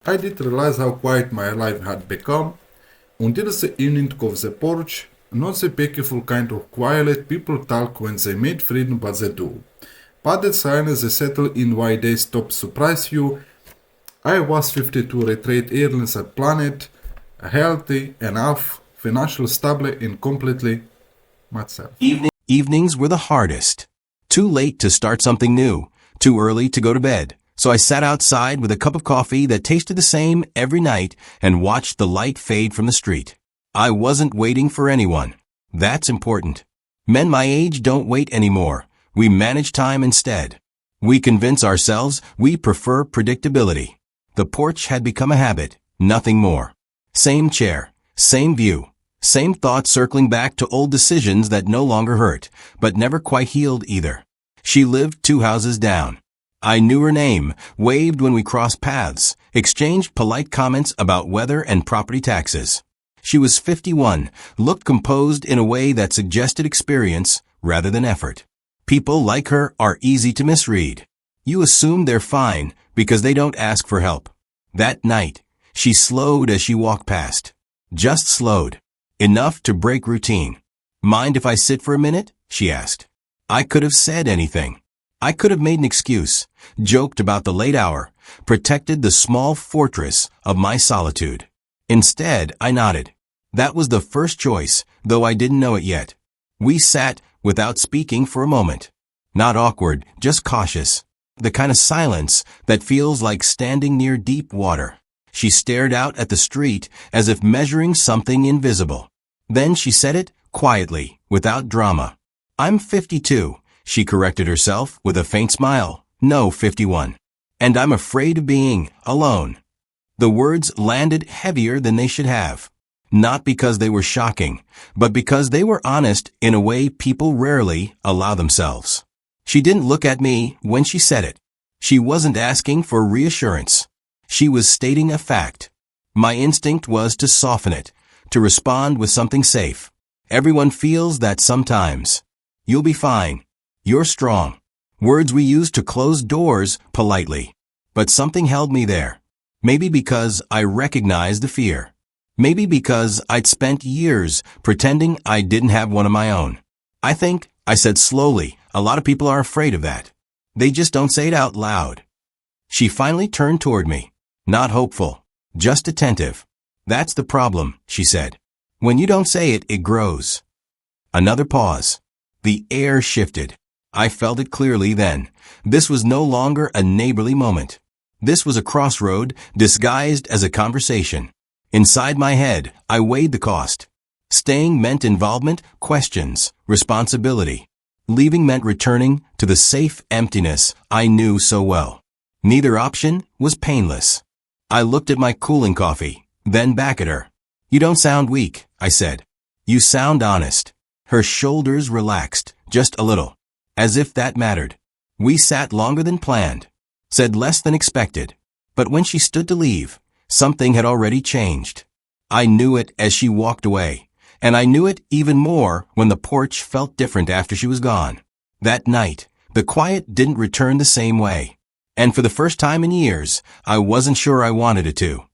I didn't realize how quiet my life had become until the evening of the porch, not the peaceful kind of quiet people talk when they meet freedom, but they do. But the silence they settle in why they stop surprise you. I was 52 retreat earnings at planet, healthy enough, financially stable and completely myself. Evenings were the hardest. Too late to start something new, too early to go to bed. So I sat outside with a cup of coffee that tasted the same every night and watched the light fade from the street. I wasn't waiting for anyone. That's important. Men my age don't wait anymore. We manage time instead. We convince ourselves we prefer predictability. The porch had become a habit, nothing more. Same chair, same view, same thoughts circling back to old decisions that no longer hurt, but never quite healed either. She lived 2 houses down. I knew her name, waved when we crossed paths, exchanged polite comments about weather and property taxes. She was 51, looked composed in a way that suggested experience rather than effort. People like her are easy to misread. You assume they're fine because they don't ask for help. That night, she slowed as she walked past. Just slowed. Enough to break routine. Mind if I sit for a minute? She asked. I could have said anything. I could have made an excuse, joked about the late hour, protected the small fortress of my solitude. Instead, I nodded. That was the first choice, though I didn't know it yet. We sat without speaking for a moment. Not awkward, just cautious. The kind of silence that feels like standing near deep water. She stared out at the street as if measuring something invisible. Then she said it quietly, without drama. I'm 52. She corrected herself with a faint smile. No, 51. And I'm afraid of being alone. The words landed heavier than they should have. Not because they were shocking, but because they were honest in a way people rarely allow themselves. She didn't look at me when she said it. She wasn't asking for reassurance. She was stating a fact. My instinct was to soften it, to respond with something safe. Everyone feels that sometimes. You'll be fine. You're strong. Words we use to close doors politely. But something held me there. Maybe because I recognized the fear. Maybe because I'd spent years pretending I didn't have one of my own. I think, I said slowly, a lot of people are afraid of that. They just don't say it out loud. She finally turned toward me. Not hopeful. Just attentive. That's the problem, she said. When you don't say it, it grows. Another pause. The air shifted. I felt it clearly then. This was no longer a neighborly moment. This was a crossroad disguised as a conversation. Inside my head, I weighed the cost. Staying meant involvement, questions, responsibility. Leaving meant returning to the safe emptiness I knew so well. Neither option was painless. I looked at my cooling coffee, then back at her. You don't sound weak, I said. You sound honest. Her shoulders relaxed, just a little. As if that mattered. We sat longer than planned. Said less than expected. But when she stood to leave, something had already changed. I knew it as she walked away. And I knew it even more when the porch felt different after she was gone. That night, the quiet didn't return the same way. And for the first time in years, I wasn't sure I wanted it to.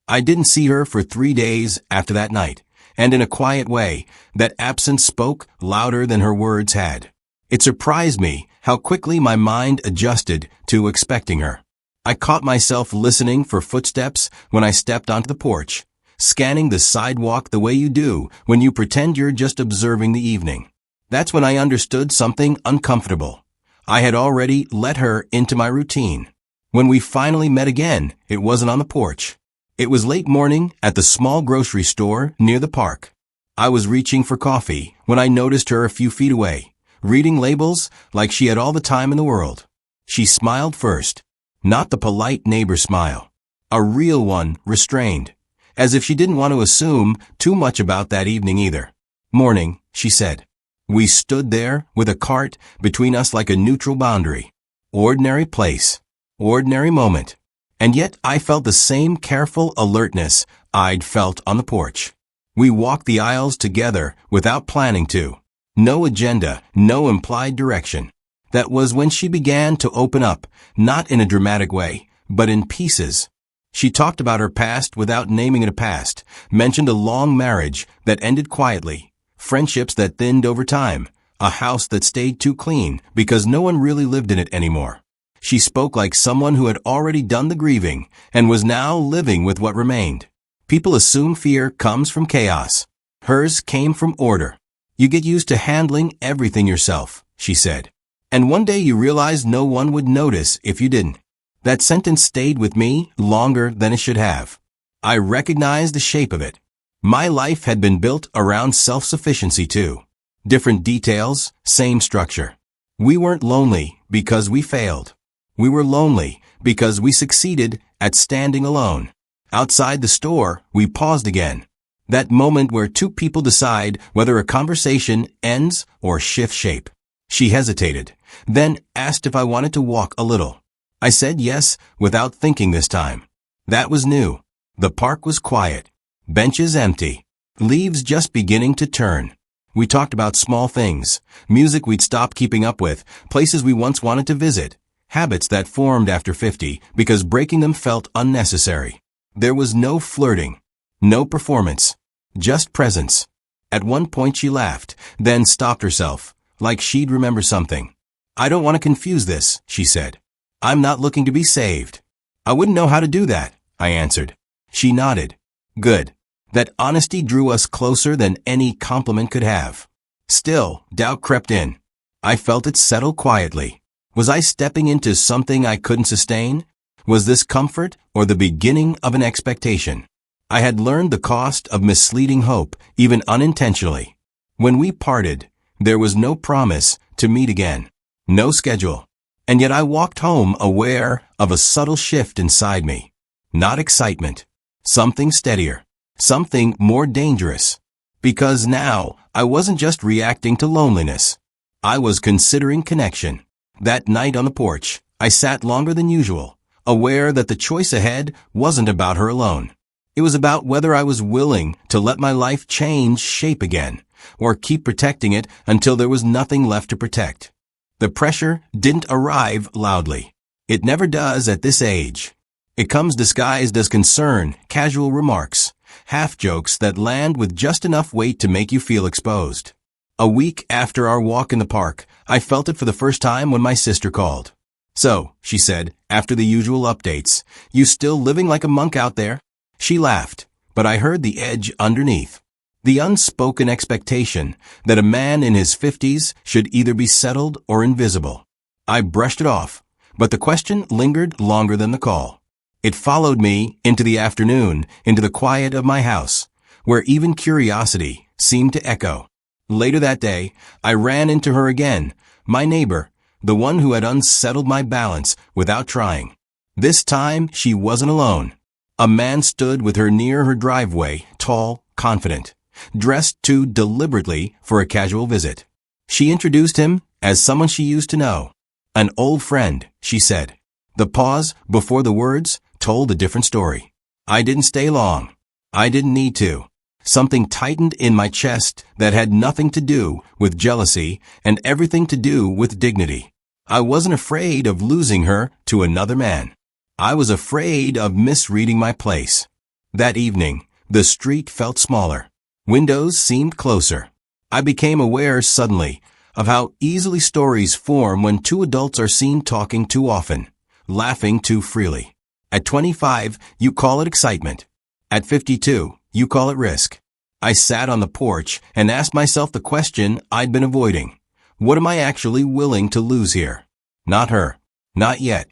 I didn't see her for 3 days after that night, and in a quiet way, that absence spoke louder than her words had. It surprised me how quickly my mind adjusted to expecting her. I caught myself listening for footsteps when I stepped onto the porch, scanning the sidewalk the way you do when you pretend you're just observing the evening. That's when I understood something uncomfortable. I had already let her into my routine. When we finally met again, it wasn't on the porch. It was late morning at the small grocery store near the park. I was reaching for coffee when I noticed her a few feet away, reading labels like she had all the time in the world. She smiled first, not the polite neighbor smile, a real one, restrained, as if she didn't want to assume too much about that evening either. Morning, she said. We stood there with a cart between us like a neutral boundary. Ordinary place, ordinary moment. And yet I felt the same careful alertness I'd felt on the porch. We walked the aisles together without planning to. No agenda, no implied direction. That was when she began to open up, not in a dramatic way, but in pieces. She talked about her past without naming it a past, mentioned a long marriage that ended quietly, friendships that thinned over time, a house that stayed too clean because no one really lived in it anymore. She spoke like someone who had already done the grieving and was now living with what remained. People assume fear comes from chaos. Hers came from order. You get used to handling everything yourself, she said. And one day you realize no one would notice if you didn't. That sentence stayed with me longer than it should have. I recognized the shape of it. My life had been built around self-sufficiency too. Different details, same structure. We weren't lonely because we failed. We were lonely because we succeeded at standing alone. Outside the store, we paused again. That moment where two people decide whether a conversation ends or shifts shape. She hesitated, then asked if I wanted to walk a little. I said yes without thinking this time. That was new. The park was quiet. Benches empty. Leaves just beginning to turn. We talked about small things, music we'd stopped keeping up with, places we once wanted to visit, habits that formed after 50 because breaking them felt unnecessary. There was no flirting, no performance, just presence. At one point she laughed, then stopped herself, like she'd remember something. I don't want to confuse this, she said. I'm not looking to be saved. I wouldn't know how to do that, I answered. She nodded. Good. That honesty drew us closer than any compliment could have. Still, doubt crept in. I felt it settle quietly. Was I stepping into something I couldn't sustain? Was this comfort or the beginning of an expectation? I had learned the cost of misleading hope, even unintentionally. When we parted, there was no promise to meet again. No schedule. And yet I walked home aware of a subtle shift inside me. Not excitement. Something steadier. Something more dangerous. Because now, I wasn't just reacting to loneliness. I was considering connection. That night on the porch, I sat longer than usual, aware that the choice ahead wasn't about her alone. It was about whether I was willing to let my life change shape again, or keep protecting it until there was nothing left to protect. The pressure didn't arrive loudly. It never does at this age. It comes disguised as concern, casual remarks, half-jokes that land with just enough weight to make you feel exposed. A week after our walk in the park, I felt it for the first time when my sister called. So, she said, after the usual updates, you still living like a monk out there? She laughed, but I heard the edge underneath. The unspoken expectation that a man in his 50s should either be settled or invisible. I brushed it off, but the question lingered longer than the call. It followed me into the afternoon, into the quiet of my house, where even curiosity seemed to echo. Later that day, I ran into her again, my neighbor, the one who had unsettled my balance without trying. This time, she wasn't alone. A man stood with her near her driveway, tall, confident, dressed too deliberately for a casual visit. She introduced him as someone she used to know. An old friend, she said. The pause before the words told a different story. I didn't stay long. I didn't need to. Something tightened in my chest that had nothing to do with jealousy and everything to do with dignity. I wasn't afraid of losing her to another man. I was afraid of misreading my place. That evening, the street felt smaller. Windows seemed closer. I became aware suddenly of how easily stories form when two adults are seen talking too often, laughing too freely. At 25, you call it excitement. At 52, you call it risk. I sat on the porch and asked myself the question I'd been avoiding. What am I actually willing to lose here? Not her. Not yet.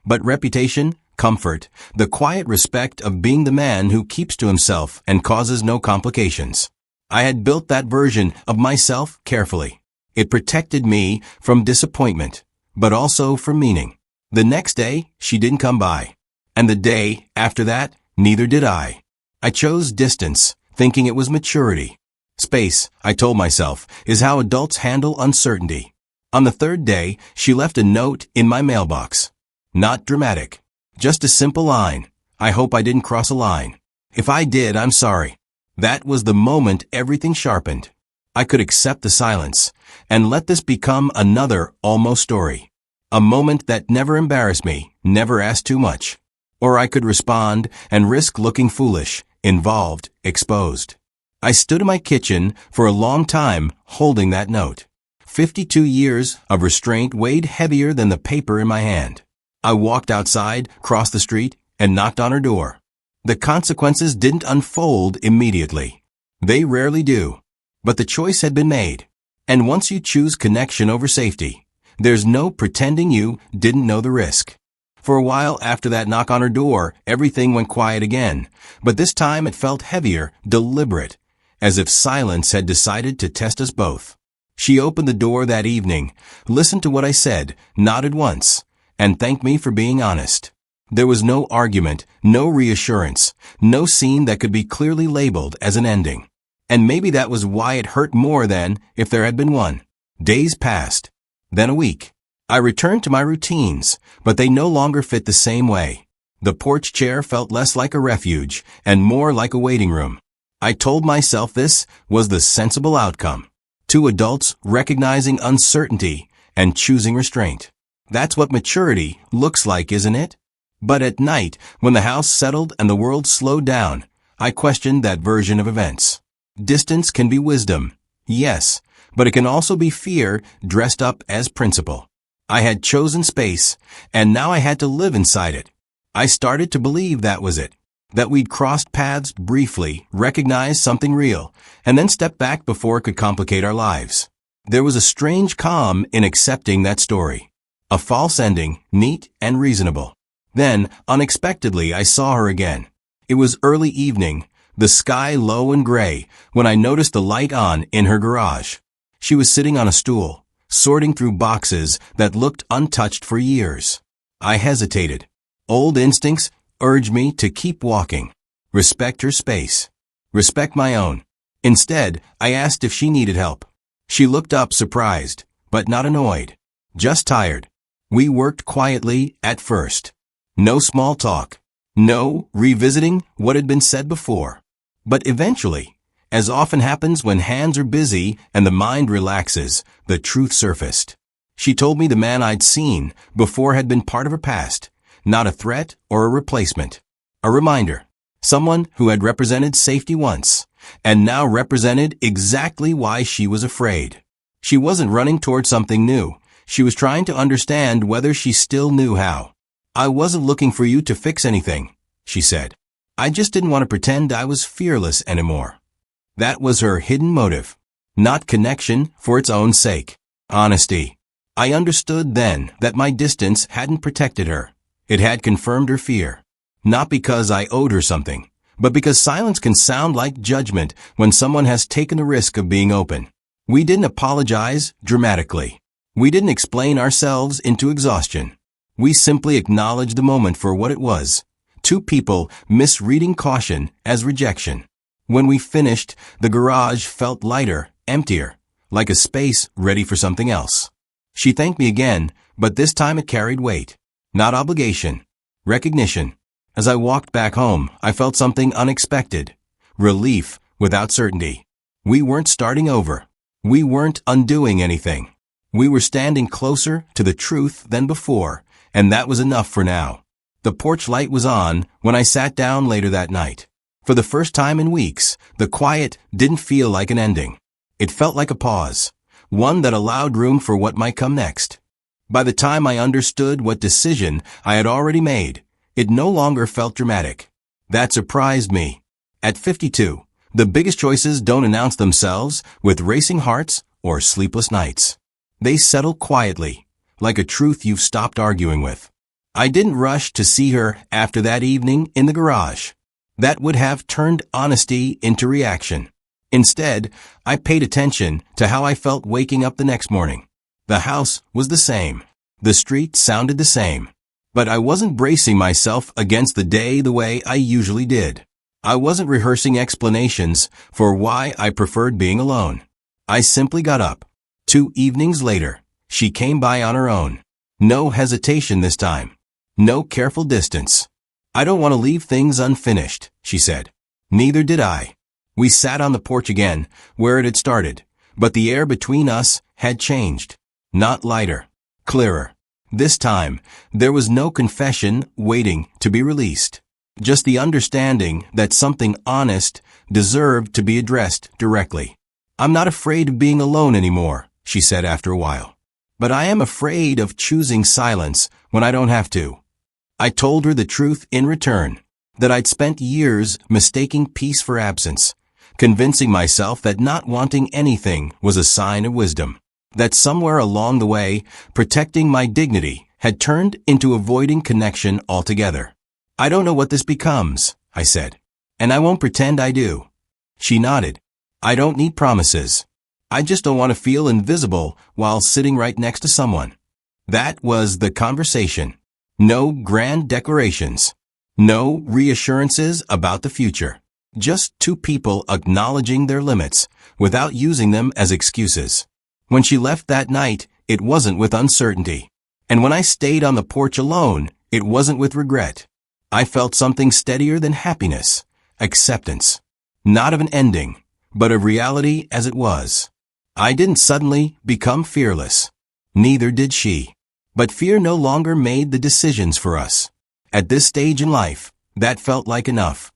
But reputation, comfort, the quiet respect of being the man who keeps to himself and causes no complications. I had built that version of myself carefully. It protected me from disappointment, but also from meaning. The next day, she didn't come by. And the day after that, neither did I. I chose distance, thinking it was maturity. Space, I told myself, is how adults handle uncertainty. On the third day, she left a note in my mailbox. Not dramatic. Just a simple line. I hope I didn't cross a line. If I did, I'm sorry. That was the moment everything sharpened. I could accept the silence and let this become another almost story. A moment that never embarrassed me, never asked too much. Or I could respond and risk looking foolish, involved, exposed. I stood in my kitchen for a long time holding that note. 52 years of restraint weighed heavier than the paper in my hand. I walked outside, crossed the street, and knocked on her door. The consequences didn't unfold immediately. They rarely do. But the choice had been made. And once you choose connection over safety, there's no pretending you didn't know the risk. For a while after that knock on her door, everything went quiet again, but this time it felt heavier, deliberate, as if silence had decided to test us both. She opened the door that evening, listened to what I said, nodded once, and thanked me for being honest. There was no argument, no reassurance, no scene that could be clearly labeled as an ending. And maybe that was why it hurt more than if there had been one. Days passed, then a week. I returned to my routines, but they no longer fit the same way. The porch chair felt less like a refuge and more like a waiting room. I told myself this was the sensible outcome. Two adults recognizing uncertainty and choosing restraint. That's what maturity looks like, isn't it? But at night, when the house settled and the world slowed down, I questioned that version of events. Distance can be wisdom, yes, but it can also be fear dressed up as principle. I had chosen space, and now I had to live inside it. I started to believe that was it, that we'd crossed paths briefly, recognized something real, and then stepped back before it could complicate our lives. There was a strange calm in accepting that story. A false ending, neat and reasonable. Then, unexpectedly, I saw her again. It was early evening, the sky low and gray, when I noticed the light on in her garage. She was sitting on a stool, sorting through boxes that looked untouched for years. I hesitated. Old instincts urged me to keep walking. Respect her space. Respect my own. Instead, I asked if she needed help. She looked up surprised, but not annoyed. Just tired. We worked quietly at first. No small talk. No revisiting what had been said before. But eventually, as often happens when hands are busy and the mind relaxes, the truth surfaced. She told me the man I'd seen before had been part of her past, not a threat or a replacement. A reminder. Someone who had represented safety once, and now represented exactly why she was afraid. She wasn't running toward something new. She was trying to understand whether she still knew how. I wasn't looking for you to fix anything, she said. I just didn't want to pretend I was fearless anymore. That was her hidden motive. Not connection for its own sake. Honesty. I understood then that my distance hadn't protected her. It had confirmed her fear. Not because I owed her something, but because silence can sound like judgment when someone has taken the risk of being open. We didn't apologize dramatically. We didn't explain ourselves into exhaustion. We simply acknowledged the moment for what it was. Two people misreading caution as rejection. When we finished, the garage felt lighter, emptier, like a space ready for something else. She thanked me again, but this time it carried weight. Not obligation. Recognition. As I walked back home, I felt something unexpected. Relief without certainty. We weren't starting over. We weren't undoing anything. We were standing closer to the truth than before, and that was enough for now. The porch light was on when I sat down later that night. For the first time in weeks, the quiet didn't feel like an ending. It felt like a pause, one that allowed room for what might come next. By the time I understood what decision I had already made, it no longer felt dramatic. That surprised me. At 52, the biggest choices don't announce themselves with racing hearts or sleepless nights. They settle quietly, like a truth you've stopped arguing with. I didn't rush to see her after that evening in the garage. That would have turned honesty into reaction. Instead, I paid attention to how I felt waking up the next morning. The house was the same. The street sounded the same. But I wasn't bracing myself against the day the way I usually did. I wasn't rehearsing explanations for why I preferred being alone. I simply got up. 2 evenings later, she came by on her own. No hesitation this time. No careful distance. I don't want to leave things unfinished, she said. Neither did I. We sat on the porch again, where it had started, but the air between us had changed. Not lighter, clearer. This time, there was no confession waiting to be released. Just the understanding that something honest deserved to be addressed directly. "I'm not afraid of being alone anymore," she said after a while. "But I am afraid of choosing silence when I don't have to." I told her the truth in return, that I'd spent years mistaking peace for absence, convincing myself that not wanting anything was a sign of wisdom, that somewhere along the way, protecting my dignity had turned into avoiding connection altogether. "I don't know what this becomes," I said, "and I won't pretend I do." She nodded. "I don't need promises. I just don't want to feel invisible while sitting right next to someone." That was the conversation. No grand declarations. No reassurances about the future. Just two people acknowledging their limits without using them as excuses. When she left that night, it wasn't with uncertainty. And when I stayed on the porch alone, it wasn't with regret. I felt something steadier than happiness, acceptance. Not of an ending, but of reality as it was. I didn't suddenly become fearless. Neither did she. But fear no longer made the decisions for us. At this stage in life, that felt like enough.